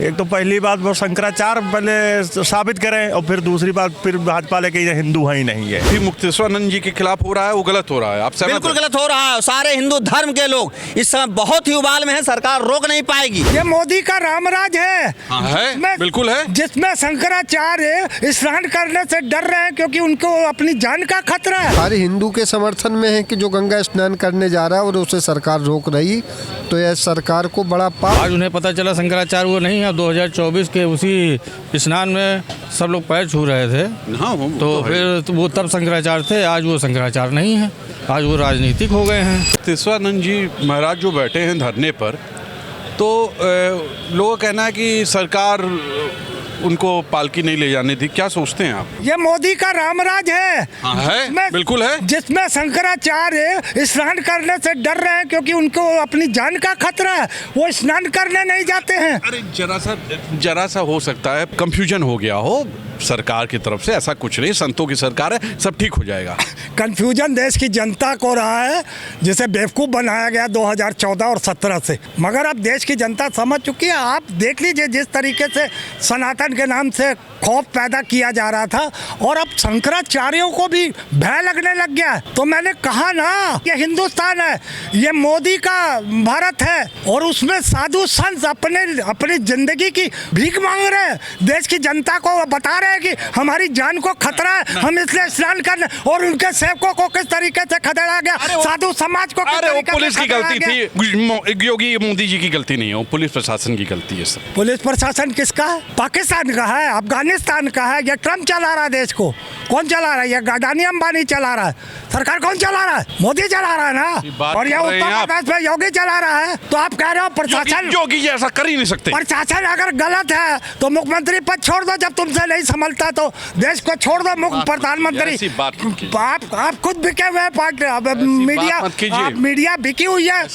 एक तो पहली बात वो शंकराचार्य पहले साबित करें और फिर दूसरी बात फिर भाजपा वाले के हिंदू है ही नहीं है। मुक्तेश्वरानंद जी के खिलाफ हो रहा है वो गलत हो रहा है, आप सहमत बिल्कुल हैं? गलत हो रहा है। सारे हिंदू धर्म के लोग इस समय बहुत ही उबाल में है, सरकार रोक नहीं पाएगी। ये मोदी का रामराज है। हाँ, है बिल्कुल है, जिसमें शंकराचार्य स्नान करने से डर रहे हैं क्योंकि उनको अपनी जान का खतरा है। सारे हिंदू के समर्थन में है कि जो गंगा स्नान करने जा रहा है और उसे सरकार रोक रही, तो यह सरकार को बड़ा पाप। आज उन्हें पता चला शंकराचार्य वो नहीं है। 2024 के उसी स्नान में सब लोग पैर छू रहे थे। हाँ, तो फिर वो तब शंकराचार्य थे, आज वो शंकराचार्य नहीं है, आज वो राजनीतिक हो गए हैं। मुक्तेश्वरानंद जी महाराज जो बैठे हैं धरने पर, तो लोगों का कहना है कि सरकार उनको पालकी नहीं ले जाने दी, क्या सोचते हैं आप? ये मोदी का रामराज है। हाँ, है बिल्कुल है, जिसमें शंकराचार्य स्नान करने से डर रहे हैं क्योंकि उनको अपनी जान का खतरा है, वो स्नान करने नहीं जाते हैं। अरे जरा सा हो सकता है कंफ्यूजन हो गया हो सरकार की तरफ से, ऐसा कुछ नहीं, संतों की सरकार है, सब ठीक हो जाएगा। कंफ्यूजन देश की जनता को रहा है, जिसे बेवकूफ़ बनाया गया 2014 और 17 से, मगर अब देश की जनता समझ चुकी है। आप देख लीजिए जिस तरीके से सनातन के नाम से खौफ पैदा किया जा रहा था और अब शंकराचार्यों को भी भय लगने लग गया है। तो मैंने कहा ना, ये हिंदुस्तान है, ये मोदी का भारत है और उसमें साधु संत अपनी जिंदगी की भीख मांग रहे हैं। देश की जनता को बता रहे हैं कि हमारी जान को खतरा है, हम इसलिए स्नान करने, और उनके सेवकों को किस तरीके से खदेड़ा गया, साधु समाज को किस तरीके से पुलिस की खदेड़ा गलती गया। थी, योगी मोदी जी की गलती नहीं है, पुलिस प्रशासन की गलती है सर। पुलिस प्रशासन किसका है? पाकिस्तान का है, अफगानिस्तान का है। ये ट्रम्प चला रहा है देश को। कौन चला रहा है? ये अडानी अंबानी चला रहा है। सरकार कौन चला रहा है? मोदी चला रहा है ना। और ये उत्तर प्रदेश में योगी चला रहा है। तो आप कह रहे हो प्रशासन, योगी ऐसा कर ही नहीं सकते। प्रशासन अगर गलत है तो मुख्यमंत्री पद छोड़ दो। जब तुमसे नहीं संभलता तो देश को छोड़ दो। मुख्य प्रधानमंत्री आप खुद बिके हुए पार्टी, मीडिया बिकी हुई है।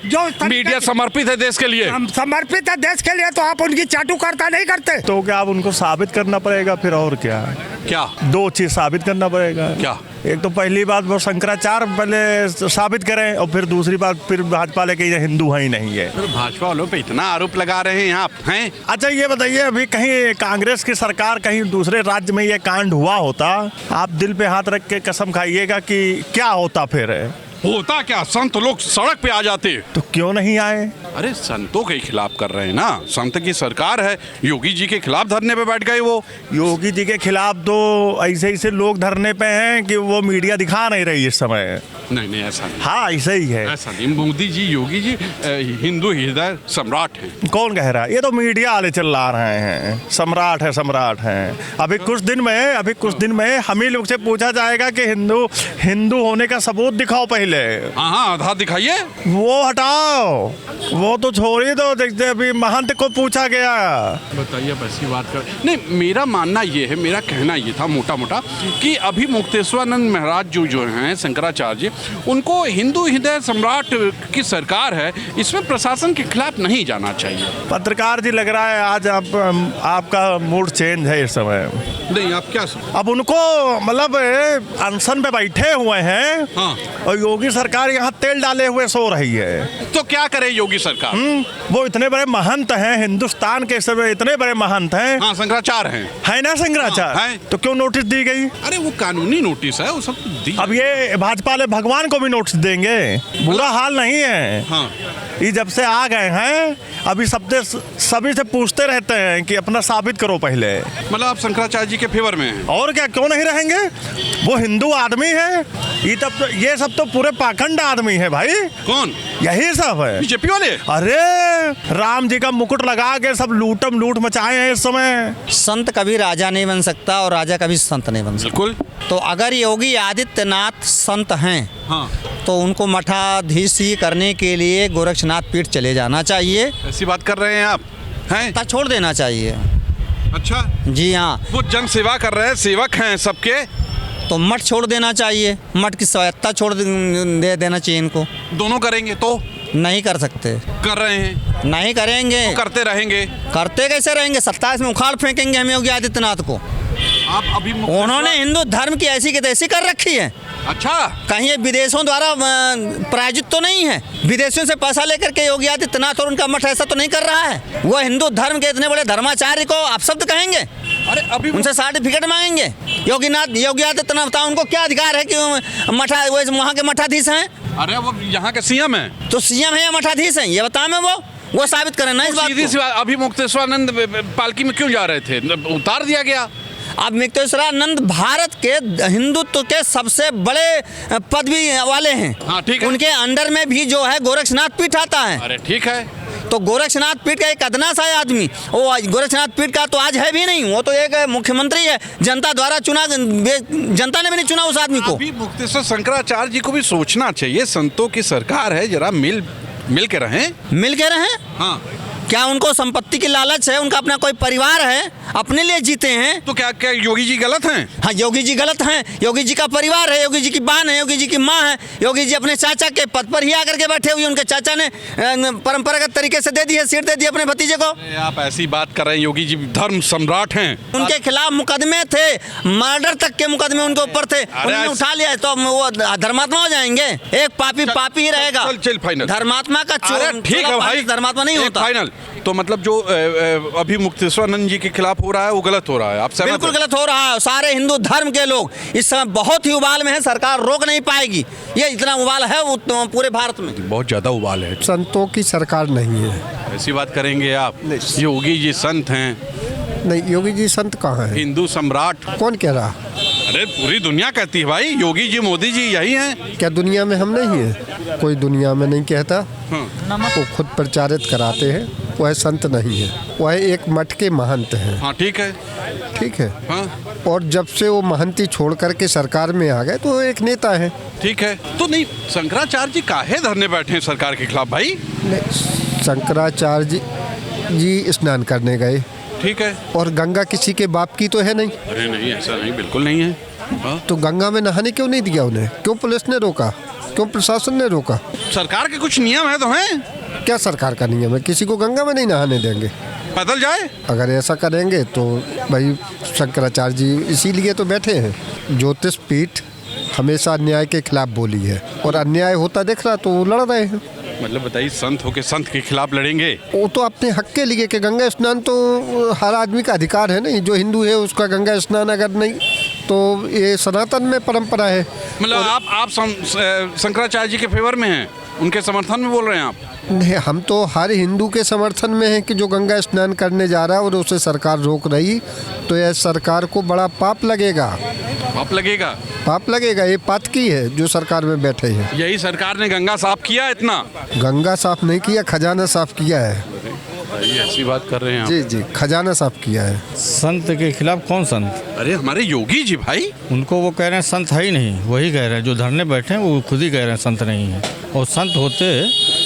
जो मीडिया समर्पित है देश के लिए, समर्पित है देश के लिए, तो आप उनकी चाटुकारिता नहीं करते। तो क्या अब उनको साबित करना पड़ेगा फिर, और क्या दो चीज साबित करना पड़ेगा। क्या? एक तो पहली बात वो शंकराचार्य पहले साबित करें और फिर दूसरी बात फिर भाजपा वाले के हिंदू है ही नहीं है। भाजपा वालों पे इतना आरोप लगा रहे हैं आप हैं। अच्छा ये बताइए, अभी कहीं कांग्रेस की सरकार कहीं दूसरे राज्य में ये कांड हुआ होता, आप दिल पे हाथ रख के कसम खाइएगा कि क्या होता फिर? होता क्या, संत लोग सड़क पे आ जाते। तो क्यों नहीं आए? अरे संतों के खिलाफ कर रहे हैं ना, संत की सरकार है, योगी जी के खिलाफ धरने पे बैठ गए। वो योगी जी के खिलाफ तो ऐसे लोग धरने पे हैं कि वो मीडिया दिखा नहीं रही इस समय। नहीं ऐसा नहीं। हाँ ऐसा ही है। ऐसा नहीं, मोदी जी योगी जी हिंदू हृदय सम्राट है। कौन कह रहा है? ये तो मीडिया वाले चिल्ला रहे हैं सम्राट है। अभी कुछ दिन में हम ही लोग से पूछा जाएगा कि हिंदू होने का सबूत दिखाओ पहले। हाँ आधार दिखाइए। वो हटाओ, वो तो छोड़ ही दो। देखते अभी महंत को पूछा गया, बताइए ऐसी बात कर। नहीं, मेरा मानना ये है, मेरा कहना ये था मोटा कि अभी मुक्तेश्वरानंद महाराज जो हैं शंकराचार्य जी, उनको हिंदू हृदय सम्राट की सरकार है, इसमें प्रशासन के खिलाफ नहीं जाना चाहिए। पत्रकार जी लग रहा है आज आपका मूड चेंज है इस समय। नहीं आप क्या अब उनको मतलब अनशन पे बैठे हुए हैं। हाँ। और योगी सरकार यहाँ तेल डाले हुए सो रही है। तो क्या करे योगी सरकार? वो इतने बड़े महंत हैं, हिंदुस्तान के समय इतने बड़े महंत हैं। हाँ, शंकराचार्य हैं, है ना शंकराचार्य। हाँ, तो क्यों नोटिस दी गई? अरे वो कानूनी नोटिस है, वो सब दी। अब ये भाजपा वाले भगवान को भी नोटिस देंगे, बुरा हाल नहीं है। हाँ। ये जब से आ गए हैं अभी सभी से पूछते रहते हैं कि अपना साबित करो पहले। मतलब आप शंकराचार्य जी के फेवर में हैं? और क्या, क्यों नहीं रहेंगे? वो हिंदू आदमी है। ये सब तो पूरे पाखंड आदमी है भाई। कौन? यही सब है, बीजेपी वाले। अरे राम जी का मुकुट लगा के सब लूट मचाए हैं इस समय। संत कभी राजा नहीं बन सकता और राजा कभी संत नहीं बन सकता। बिल्कुल। तो अगर योगी आदित्यनाथ संत हैं, हाँ, तो उनको मठाधीशी करने के लिए गोरक्षनाथ पीठ चले जाना चाहिए। ऐसी बात कर रहे हैं आप? हैं? छोड़ देना चाहिए। अच्छा जी हाँ, वो जन सेवा कर रहे हैं, सेवक हैं सबके, तो मठ छोड़ देना चाहिए। मठ की स्वायत्ता दे देना चाहिए इनको। दोनों करेंगे तो? नहीं कर सकते। कर रहे हैं। नहीं करेंगे तो करते रहेंगे। करते कैसे रहेंगे? 27 में उखाड़ फेंकेंगे हम योगी आदित्यनाथ को। आप अभी मुक्तेश्वर- उन्होंने हिंदू धर्म की ऐसी की तैसी कर रखी है। अच्छा, कहीं ये विदेशों द्वारा प्रायोजित तो नहीं है? विदेशियों से पैसा लेकर के योगी आदित्यनाथ और उनका मठ ऐसा तो नहीं कर रहा है? वो हिंदू धर्म के इतने बड़े धर्माचार्य को आप शब्द कहेंगे? अरे अभी उनसे सर्टिफिकेट मांगेंगे? योगी आदित्यनाथ बताओ उनको क्या अधिकार है कि वहाँ के मठाधीश हैं? अरे वो यहाँ के सीएम है, तो सीएम है या मठाधीश हैं? ये बताओ मैं वो साबित करें ना इस बात सीधी को। सी बात। अभी मुक्तेश्वरानंद पालकी में क्यों जा रहे थे? उतार दिया गया। अब मुक्तेश्वरानंद भारत के हिंदुत्व के सबसे बड़े पदवी वाले हैं। हाँ, ठीक है। उनके अंडर में भी जो है गोरक्षनाथ पीठ आता है। अरे ठीक है, तो गोरक्षनाथ पीठ का एक अदना सा आदमी, वो गोरक्षनाथ पीठ का तो आज है भी नहीं, वो तो एक मुख्यमंत्री है, जनता द्वारा चुना, जनता ने भी नहीं चुना उस आदमी को। अभी मुक्तेश्वर शंकराचार्य जी को भी सोचना चाहिए। संतों की सरकार है, जरा मिल के रहें। मिल के रहें। हाँ, क्या उनको संपत्ति की लालच है? उनका अपना कोई परिवार है, अपने लिए जीते हैं। तो क्या योगी जी गलत हैं? हाँ, योगी जी गलत हैं। योगी जी का परिवार है, योगी जी की बहन है, योगी जी की माँ है। योगी जी अपने चाचा के पद पर ही आकर के बैठे हुए, उनके चाचा ने परंपरागत तरीके से दे दी है, सीट दे दी अपने भतीजे को। आप ऐसी बात कर रहे हैं, योगी जी धर्म सम्राट हैं। उनके खिलाफ मुकदमे थे, मर्डर तक के मुकदमे उनके ऊपर थे, उन्होंने उठा लिया, तो वो धर्मात्मा हो जाएंगे? एक पापी ही रहेगा। चल फाइनल। धर्मात्मा का अरे ठीक है भाई, धर्मात्मा नहीं होता। फाइनल। तो मतलब जो अभी मुक्तेश्वरानंद जी के खिलाफ हो रहा है वो गलत हो रहा है, आप सहमत हैं? बिल्कुल गलत हो रहा है। सारे हिंदू धर्म के लोग इस समय बहुत ही उबाल में है, सरकार रोक नहीं पाएगी। ये इतना उबाल है पूरे भारत में, बहुत ज्यादा उबाल है। संतों की सरकार नहीं है। ऐसी बात करेंगे आप? योगी जी संत हैं, नहीं, योगी जी संत कहाँ है? हिंदू सम्राट। कौन कह रहा? अरे पूरी दुनिया कहती है भाई, योगी जी मोदी जी यही हैं। क्या दुनिया में हम नहीं है? कोई दुनिया में नहीं कहता। वो खुद प्रचारित कराते हैं, वह संत नहीं है, वह एक मठ के महंत हैं। हाँ ठीक है, ठीक है। हाँ और जब से वो महंती छोड़ करके सरकार में आ गए तो वो एक नेता है। ठीक है। तो नहीं, शंकराचार्य जी काहे धरने बैठे हैं सरकार के खिलाफ भाई? शंकराचार्य जी स्नान करने गए, ठीक है। और गंगा किसी के बाप की तो है नहीं। अरे नहीं, ऐसा नहीं, बिल्कुल नहीं है। हाँ? तो गंगा में नहाने क्यों नहीं दिया उन्हें? क्यों पुलिस ने रोका? क्यों प्रशासन ने रोका? सरकार के कुछ नियम है तो हैं। क्या सरकार का नियम है? किसी को गंगा में नहीं नहाने देंगे। बदल जाए। अगर ऐसा करेंगे तो भाई शंकराचार्य जी इसीलिए तो बैठे हैं। ज्योतिष पीठ हमेशा अन्याय के खिलाफ बोली है, और अन्याय होता दिख रहा तो वो लड़ रहे हैं। मतलब बताइए, संत होके संत के खिलाफ लड़ेंगे? वो तो अपने हक के लिए कि गंगा स्नान तो हर आदमी का अधिकार है नहीं। जो हिंदू है उसका गंगा स्नान अगर नहीं, तो ये सनातन में परंपरा है। मतलब आप शंकराचार्य जी के फेवर में हैं, उनके समर्थन में बोल रहे हैं आप? नहीं, हम तो हर हिंदू के समर्थन में हैं कि जो गंगा स्नान करने जा रहा है और उसे सरकार रोक रही, तो यह सरकार को बड़ा पाप लगेगा। पाप लगेगा? पाप लगेगा, ये पातकी है जो सरकार में बैठे हैं। यही सरकार ने गंगा साफ किया इतना? गंगा साफ नहीं किया, खजाना साफ किया है। ये ऐसी बात कर रहे हैं आप? जी जी, खजाना साफ किया है। संत के खिलाफ कौन संत? अरे हमारे योगी जी भाई, उनको वो कह रहे हैं संत है ही नहीं, वही कह रहे हैं। जो धरने बैठे हैं वो खुद ही कह रहे हैं संत नहीं है। और संत होते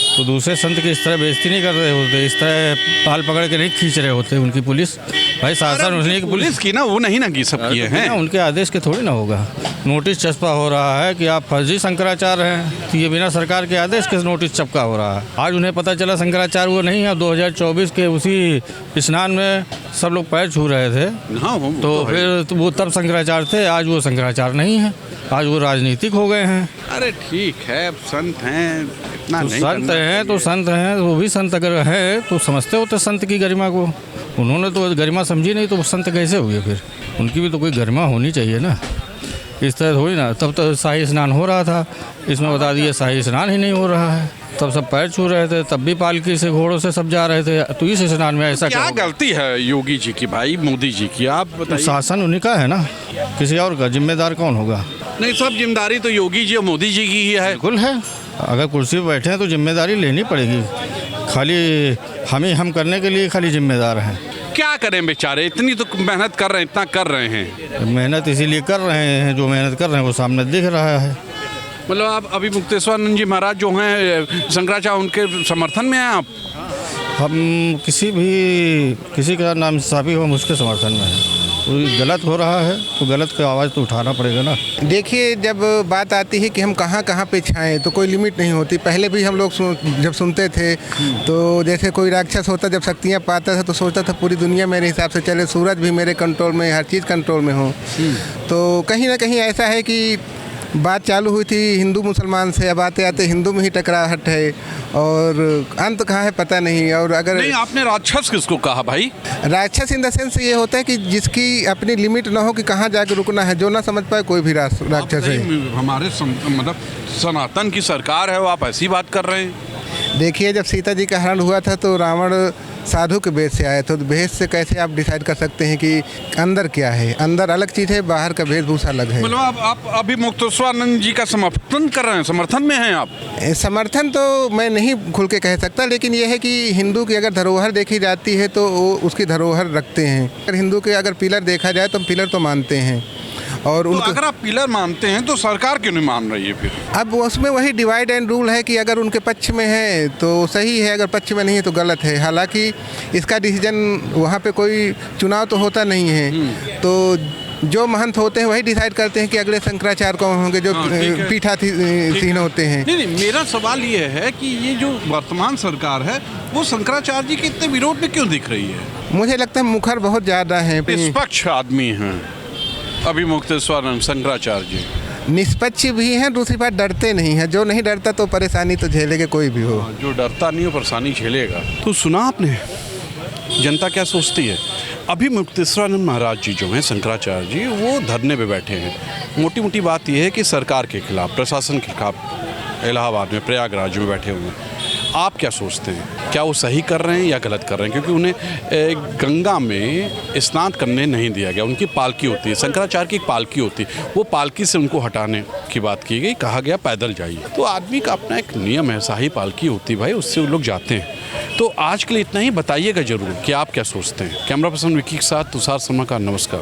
तो दूसरे संत की इस तरह बेइज्जती नहीं कर रहे होते, इस तरह पाल पकड़ के नहीं खींच रहे होते उनकी पुलिस। भाई शासन उन्हीं की पुलिस की ना, वो नहीं ना की सब किए हैं। उनके आदेश के थोड़ी ना होगा। नोटिस चस्पा हो रहा है कि आप फर्जी शंकराचार्य हैं, तो ये बिना सरकार के आदेश के नोटिस चपका हो रहा है। आज उन्हें पता चला शंकराचार्य वो नहीं है। 2024 के उसी स्नान में सब लोग पैर छू रहे थे। हाँ, तो फिर वो तब शंकराचार्य थे, आज वो शंकराचार्य नहीं है, आज वो राजनीतिक हो गए हैं। अरे ठीक है, संत हैं, इतना तो नहीं संत हैं तो संत हैं, वो भी संत अगर है तो समझते होते संत की गरिमा को। उन्होंने तो गरिमा समझी नहीं, तो वो संत कैसे हुए फिर? उनकी भी तो कोई गरिमा होनी चाहिए ना, इस तरह थोड़ी ना। तब तो शाही स्नान हो रहा था, इसमें बता दिए शाही स्नान ही नहीं हो रहा है। तब सब पैर छू रहे थे, तब भी पालकी से घोड़ों से सब जा रहे थे, तो इस स्नान में ऐसा क्या गलती है योगी जी की भाई, मोदी जी की? आप बताइए। शासन उन्हीं का है ना, किसी और का? जिम्मेदार कौन होगा? नहीं, सब जिम्मेदारी तो योगी जी और मोदी जी की ही है। बिल्कुल है। अगर कुर्सी पर बैठे हैं तो जिम्मेदारी लेनी पड़ेगी। खाली हम करने के लिए खाली जिम्मेदार हैं। क्या करें बेचारे, इतनी तो मेहनत कर रहे हैं, इतना कर रहे हैं। मेहनत इसीलिए कर रहे हैं, जो मेहनत कर रहे हैं वो सामने दिख रहा है। मतलब आप अभी मुक्तेश्वरानंद जी महाराज जो हैं शंकराचार्य, उनके समर्थन में हैं आप? हम किसी का नाम साफी हो, हम उसके समर्थन में हैं। कोई गलत हो रहा है तो गलत की आवाज़ तो उठाना पड़ेगा ना। देखिए, जब बात आती है कि हम कहाँ कहाँ पे छाएं तो कोई लिमिट नहीं होती। पहले भी हम लोग जब सुनते थे तो जैसे कोई राक्षस होता, जब शक्तियाँ पाता था तो सोचता था पूरी दुनिया मेरे हिसाब से चले, सूरज भी मेरे कंट्रोल में, हर चीज़ कंट्रोल में हो। तो कहीं ना कहीं ऐसा है कि बात चालू हुई थी हिंदू मुसलमान से, अब आते आते हिंदू में ही टकराहट है और अंत कहाँ है पता नहीं। और अगर नहीं, आपने राक्षस किसको कहा भाई? राक्षस इन द सेंस ये होता है कि जिसकी अपनी लिमिट ना हो कि कहाँ जाके रुकना है, जो ना समझ पाए कोई भी राक्षस है। हमारे मतलब सनातन की सरकार है, वो आप ऐसी बात कर रहे हैं? देखिए, जब सीता जी का हरण हुआ था तो रावण साधु के वेश से आए, तो वेश से कैसे आप डिसाइड कर सकते हैं कि अंदर क्या है? अंदर अलग चीज़ है, बाहर का वेशभूषा अलग है। मतलब आप अभी मुक्तेश्वरानंद जी का समर्थन कर रहे हैं, समर्थन में हैं आप? समर्थन तो मैं नहीं खुल के कह सकता, लेकिन यह है कि हिंदू की अगर धरोहर देखी जाती है तो वो उसकी धरोहर रखते हैं। अगर हिंदू के अगर पिलर देखा जाए तो हम पिलर तो मानते हैं। और तो अगर आप पिलर मानते हैं तो सरकार क्यों नहीं मान रही है फिर? अब उसमें वही डिवाइड एंड रूल है कि अगर उनके पक्ष में है तो सही है, अगर पक्ष में नहीं है तो गलत है। हालांकि इसका डिसीजन वहाँ पे कोई चुनाव तो होता नहीं है, तो जो महंत होते हैं वही डिसाइड करते हैं कि अगले शंकराचार्य कौन होंगे, जो पीठासीन होते हैं। नहीं, मेरा सवाल ये है कि ये जो वर्तमान सरकार है वो शंकराचार्य जी के इतने विरोध में क्यों दिख रही है? मुझे लगता है मुखर बहुत ज़्यादा है, निष्पक्ष आदमी हैं अभी मुक्तेश्वरानंद शंकराचार्य जी। निष्पक्ष भी हैं, दूसरी बात डरते नहीं हैं। जो नहीं डरता तो परेशानी तो झेलेगा कोई भी हो। जो डरता नहीं हो परेशानी झेलेगा। तो सुना आपने जनता क्या सोचती है? अभी मुक्तेश्वरानंद महाराज जी जो हैं शंकराचार्य जी, वो धरने पे बैठे हैं। मोटी मोटी बात यह है कि सरकार के खिलाफ, प्रशासन के खिलाफ इलाहाबाद में, प्रयागराज में बैठे हुए हैं। आप क्या सोचते हैं, क्या वो सही कर रहे हैं या गलत कर रहे हैं? क्योंकि उन्हें गंगा में स्नान करने नहीं दिया गया। उनकी पालकी होती है, शंकराचार्य की एक पालकी होती है, वो पालकी से उनको हटाने की बात की गई, कहा गया पैदल जाइए। तो आदमी का अपना एक नियम है, शाही पालकी होती है भाई, उससे वो लोग जाते हैं। तो आज के लिए इतना ही, बताइएगा जरूर कि आप क्या सोचते हैं। कैमरा पर्सन विकी के साथ तुषार शर्मा का नमस्कार।